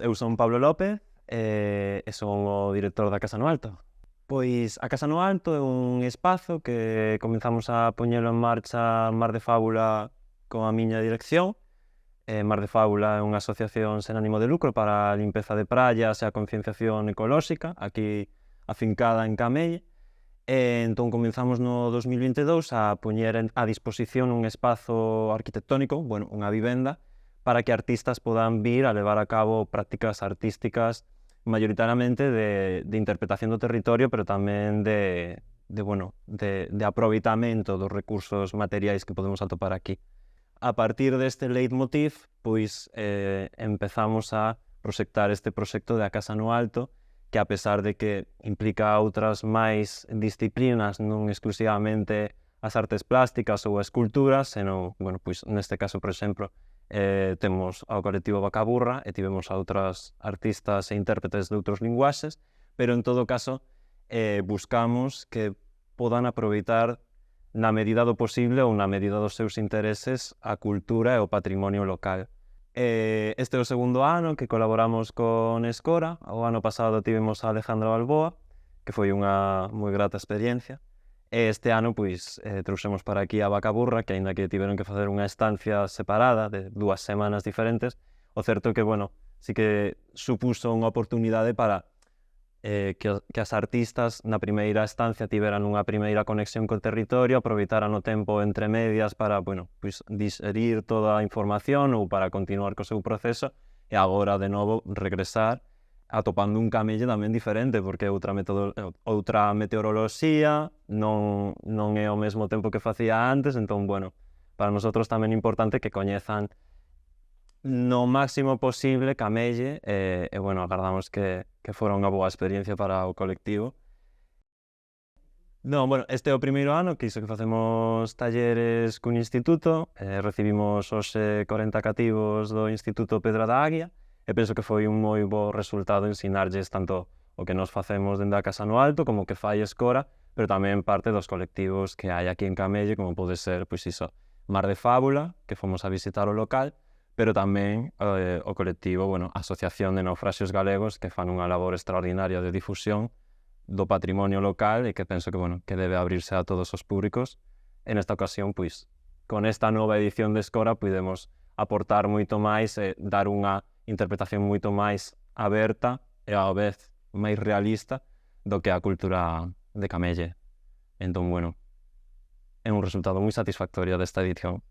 Eu son Pablo López e son o director da Casa no Alto. Pois a Casa no Alto é un espazo que comenzamos a poñelo en marcha Mar de Fábula con a miña dirección. Mar de Fábula é unha asociación sen ánimo de lucro para a limpeza de praias e a concienciación ecolóxica, aquí afincada en Camelle. Entón comenzamos no 2022 a poñer a disposición un espazo arquitectónico, unha vivenda, para que artistas podan vir a levar a cabo prácticas artísticas maioritariamente de interpretación do territorio, pero tamén de aproveitamento dos recursos materiais que podemos atopar aquí. A partir deste leitmotiv, pois empezamos a proxectar este proxecto de A Casa no Alto, que a pesar de que implica outras máis disciplinas, non exclusivamente as artes plásticas ou a escultura, senón, pois neste caso, por exemplo, temos ao colectivo Vacaburra e tivemos a outras artistas e intérpretes de outros linguaxes, pero en todo caso buscamos que podan aproveitar na medida do posible ou na medida dos seus intereses a cultura e o patrimonio local. Este é o segundo ano que colaboramos con Escora. O ano pasado tivemos a Alejandra Balboa, que foi unha moi grata experiencia. Este ano, pois, trouxemos para aquí a Vacaburra, que aínda que tiveron que facer unha estancia separada de 2 semanas diferentes, o certo é que, sí que supuso unha oportunidade para que as artistas na primeira estancia tiveran unha primeira conexión co territorio, aproveitaran o tempo entre medias para, pois, digerir toda a información ou para continuar co seu proceso e agora, de novo, regresar atopando un Camelle tamén diferente, porque é outra meteoroloxía, non é o mesmo tempo que facía antes, entón, para nosotros tamén é importante que coñezan no máximo posible Camelle e agardamos que fora unha boa experiencia para o colectivo. Este é o primeiro ano que iso que facemos talleres cun instituto, recibimos hoxe 40 cativos do Instituto Pedra da Águia e penso que foi un moi bo resultado ensinarlles tanto o que nos facemos dende a Casa no Alto como o que fai Escora, pero tamén parte dos colectivos que hai aquí en Camelle, como pode ser, pois iso, Mar de Fábula, que fomos a visitar o local, pero tamén o colectivo, a Asociación de Naufraxios Galegos, que fan unha labor extraordinaria de difusión do patrimonio local e que penso que debe abrirse a todos os públicos. En esta ocasión, pois, con esta nova edición de Escora, podemos aportar moito máis e dar unha interpretación moito máis aberta e ao vez máis realista do que a cultura de Camelle. Entón, é un resultado moi satisfactorio desta edición.